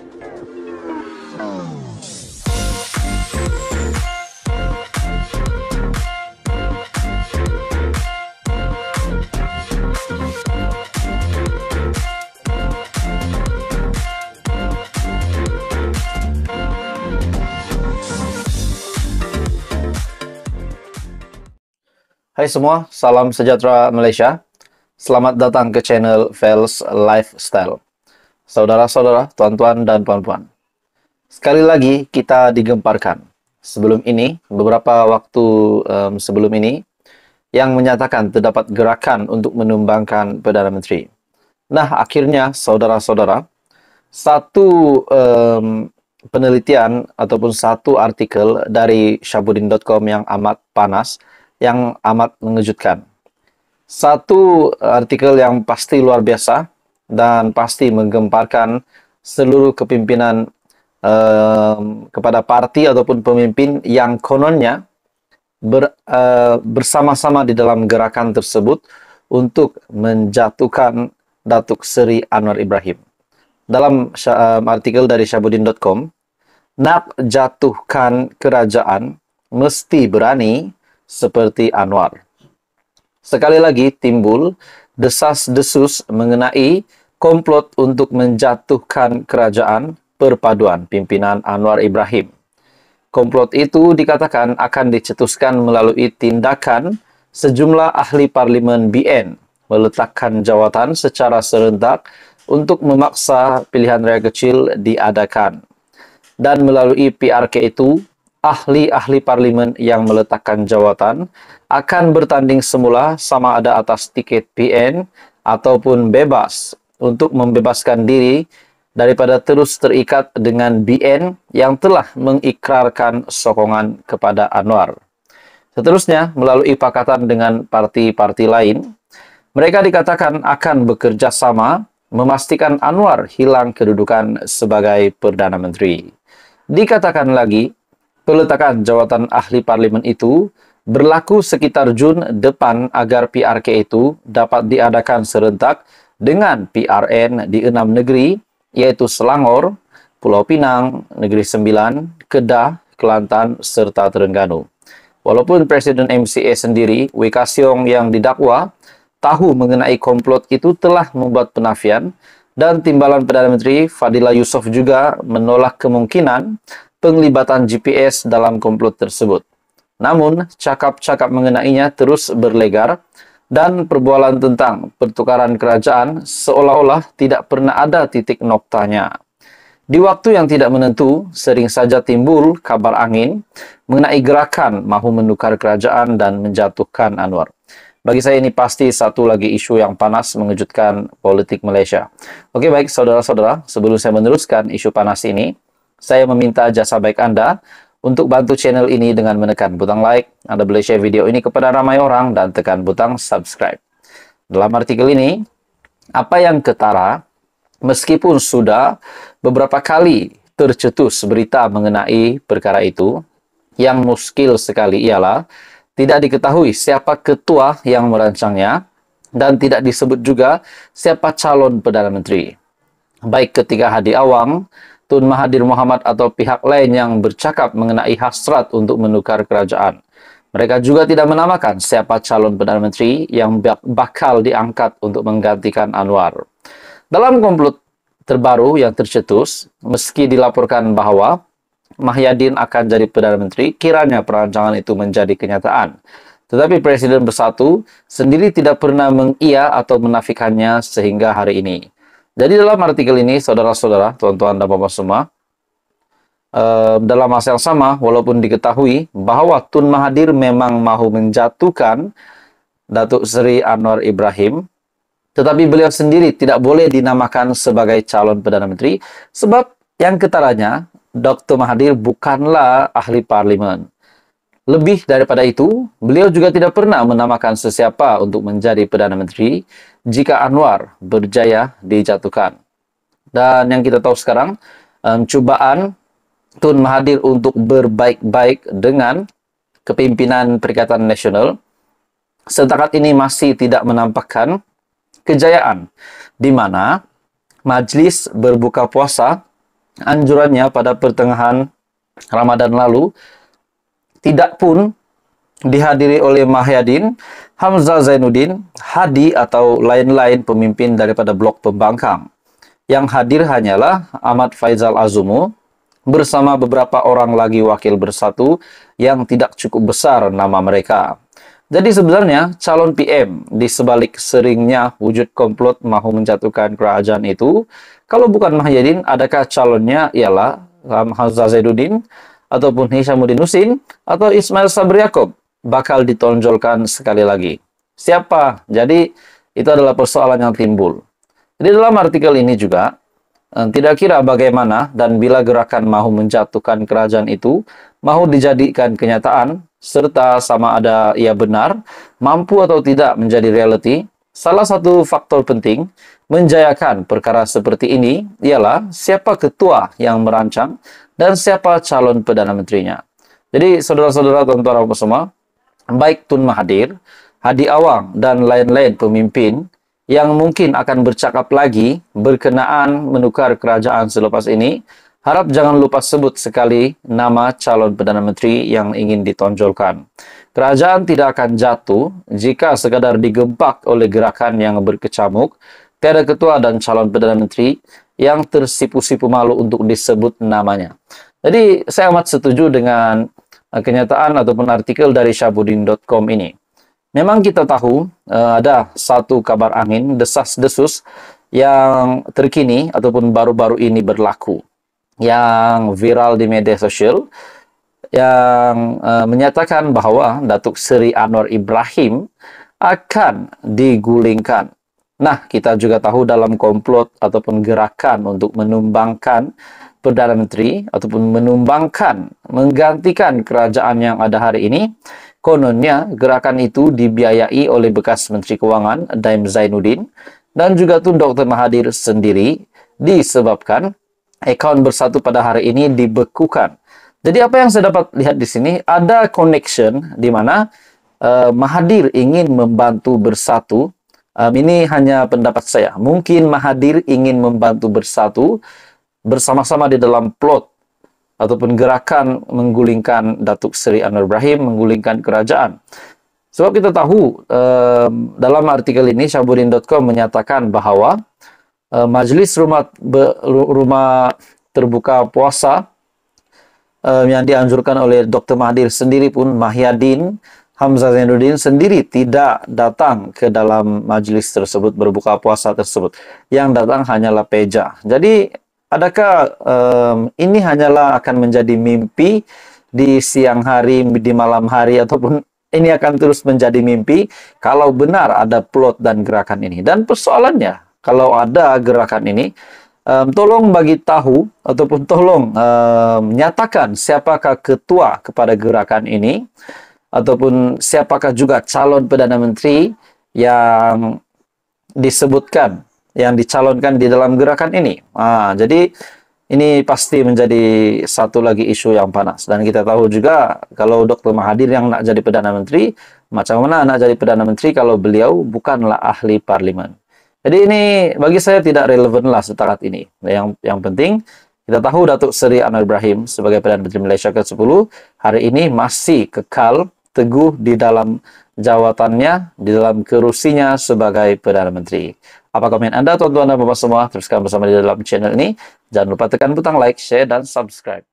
Hai semua, salam sejahtera Malaysia. Selamat datang ke channel Vels Lifestyle. Saudara-saudara, tuan-tuan dan puan-puan. Sekali lagi kita digemparkan. Sebelum ini, beberapa waktu sebelum ini, yang menyatakan terdapat gerakan untuk menumbangkan Perdana Menteri. Nah, akhirnya saudara-saudara, satu penelitian ataupun satu artikel dari Syahbudin.com yang amat panas, yang amat mengejutkan. Satu artikel yang pasti luar biasa dan pasti menggemparkan seluruh kepimpinan kepada parti ataupun pemimpin yang kononnya bersama-sama di dalam gerakan tersebut untuk menjatuhkan Datuk Seri Anwar Ibrahim. Dalam artikel dari Syahbudin.com, nak jatuhkan kerajaan mesti berani seperti Anwar. Sekali lagi timbul desas-desus mengenai komplot untuk menjatuhkan kerajaan perpaduan pimpinan Anwar Ibrahim. Komplot itu dikatakan akan dicetuskan melalui tindakan sejumlah ahli parlimen BN meletakkan jawatan secara serentak untuk memaksa pilihan raya kecil diadakan. Dan melalui PRK itu, ahli-ahli parlimen yang meletakkan jawatan akan bertanding semula sama ada atas tiket PN ataupun bebas untuk membebaskan diri daripada terus terikat dengan BN yang telah mengikrarkan sokongan kepada Anwar. Seterusnya, melalui pakatan dengan parti-parti lain, mereka dikatakan akan bekerja sama memastikan Anwar hilang kedudukan sebagai Perdana Menteri. Dikatakan lagi, peletakan jawatan ahli parlimen itu berlaku sekitar Jun depan agar PRK itu dapat diadakan serentak dengan PRN di 6 negeri, yaitu Selangor, Pulau Pinang, Negeri Sembilan, Kedah, Kelantan, serta Terengganu. Walaupun Presiden MCA sendiri, Wee Ka Siong yang didakwa, tahu mengenai komplot itu telah membuat penafian, dan Timbalan Perdana Menteri Fadillah Yusof juga menolak kemungkinan penglibatan GPS dalam komplot tersebut. Namun, cakap-cakap mengenainya terus berlegar dan perbualan tentang pertukaran kerajaan seolah-olah tidak pernah ada titik noktanya. Di waktu yang tidak menentu, sering saja timbul kabar angin mengenai gerakan mahu menukar kerajaan dan menjatuhkan Anwar. Bagi saya ini pasti satu lagi isu yang panas mengejutkan politik Malaysia. Oke, baik saudara-saudara, sebelum saya meneruskan isu panas ini, saya meminta jasa baik Anda untuk bantu channel ini dengan menekan butang like. Anda boleh share video ini kepada ramai orang dan tekan butang subscribe. Dalam artikel ini, apa yang ketara, meskipun sudah beberapa kali tercetus berita mengenai perkara itu, yang muskil sekali ialah tidak diketahui siapa ketua yang merancangnya dan tidak disebut juga siapa calon Perdana Menteri. Baik ketika Hadi Awang, Tun Mahathir Mohamad atau pihak lain yang bercakap mengenai hasrat untuk menukar kerajaan. Mereka juga tidak menamakan siapa calon Perdana Menteri yang bakal diangkat untuk menggantikan Anwar. Dalam komplot terbaru yang tercetus, meski dilaporkan bahwa Mahyadin akan jadi Perdana Menteri, kiranya perancangan itu menjadi kenyataan. Tetapi Presiden Bersatu sendiri tidak pernah mengia atau menafikannya sehingga hari ini. Jadi dalam artikel ini, saudara-saudara, tuan-tuan dan bapak semua, dalam masa yang sama, walaupun diketahui bahwa Tun Mahathir memang mahu menjatuhkan Datuk Seri Anwar Ibrahim, tetapi beliau sendiri tidak boleh dinamakan sebagai calon Perdana Menteri, sebab yang ketaranya, Dr. Mahathir bukanlah ahli parlimen. Lebih daripada itu, beliau juga tidak pernah menamakan sesiapa untuk menjadi Perdana Menteri jika Anwar berjaya dijatuhkan. Dan yang kita tahu sekarang, cubaan Tun Mahathir untuk berbaik-baik dengan kepimpinan Perikatan Nasional setakat ini masih tidak menampakkan kejayaan, di mana majlis berbuka puasa anjurannya pada pertengahan Ramadan lalu tidak pun dihadiri oleh Mahyadin, Hamzah Zainuddin, Hadi atau lain-lain pemimpin daripada blok pembangkang. Yang hadir hanyalah Ahmad Faizal Azumu bersama beberapa orang lagi wakil bersatu yang tidak cukup besar nama mereka. Jadi sebenarnya calon PM di sebalik seringnya wujud komplot mahu menjatuhkan kerajaan itu, kalau bukan Mahyadin, adakah calonnya ialah Hamzah Zainuddin ataupun Hishamuddin Husin atau Ismail Sabri Yaakob bakal ditonjolkan sekali lagi. Siapa? Jadi itu adalah persoalan yang timbul. Jadi dalam artikel ini juga tidak kira bagaimana dan bila gerakan mahu menjatuhkan kerajaan itu mahu dijadikan kenyataan serta sama ada ia benar, mampu atau tidak menjadi reality, salah satu faktor penting menjayakan perkara seperti ini ialah siapa ketua yang merancang dan siapa calon Perdana Menterinya. Jadi saudara-saudara tuan-tuan semua, baik Tun Mahathir, Hadi Awang dan lain-lain pemimpin yang mungkin akan bercakap lagi berkenaan menukar kerajaan selepas ini, harap jangan lupa sebut sekali nama calon Perdana Menteri yang ingin ditonjolkan. Kerajaan tidak akan jatuh jika sekadar digempak oleh gerakan yang berkecamuk, tiada ketua dan calon Perdana Menteri yang tersipu-sipu malu untuk disebut namanya. Jadi saya amat setuju dengan kenyataan ataupun artikel dari Syahbudin.com ini. Memang kita tahu ada satu kabar angin desas-desus yang terkini ataupun baru-baru ini berlaku, yang viral di media sosial, yang menyatakan bahwa Datuk Seri Anwar Ibrahim akan digulingkan. Nah, kita juga tahu dalam komplot ataupun gerakan untuk menumbangkan Perdana Menteri ataupun menggantikan kerajaan yang ada hari ini, kononnya gerakan itu dibiayai oleh bekas Menteri Keuangan Daim Zainuddin dan juga Tun Dr. Mahathir sendiri disebabkan akaun Bersatu pada hari ini dibekukan. Jadi apa yang saya dapat lihat di sini, ada connection di mana Mahathir ingin membantu Bersatu. Ini hanya pendapat saya. Mungkin Mahathir ingin membantu Bersatu bersama-sama di dalam plot ataupun gerakan menggulingkan Datuk Seri Anwar Ibrahim, menggulingkan kerajaan. Sebab kita tahu dalam artikel ini Syahbudin.com menyatakan bahwa Majlis Rumah Terbuka Puasa yang dianjurkan oleh Dr. Mahathir sendiri pun, Mahyadin, Hamzah Zainuddin sendiri tidak datang ke dalam majlis tersebut, berbuka puasa tersebut. Yang datang hanyalah Peja. Jadi adakah ini hanyalah akan menjadi mimpi di siang hari, di malam hari, ataupun ini akan terus menjadi mimpi kalau benar ada plot dan gerakan ini? Dan persoalannya, kalau ada gerakan ini, tolong bagi tahu ataupun tolong nyatakan siapakah ketua kepada gerakan ini, ataupun siapakah juga calon Perdana Menteri yang disebutkan, yang dicalonkan di dalam gerakan ini. Jadi ini pasti menjadi satu lagi isu yang panas. Dan kita tahu juga kalau Dr. Mahathir yang nak jadi Perdana Menteri, macam mana nak jadi Perdana Menteri kalau beliau bukanlah ahli parlimen. Jadi ini bagi saya tidak relevan lah setakat ini. Yang penting kita tahu Datuk Seri Anwar Ibrahim sebagai Perdana Menteri Malaysia ke-10 hari ini masih kekal teguh di dalam jawatannya, di dalam kerusinya sebagai Perdana Menteri. Apa komen Anda, tuan-tuan dan bapak semua? Teruskan bersama di dalam channel ini. Jangan lupa tekan butang like, share, dan subscribe.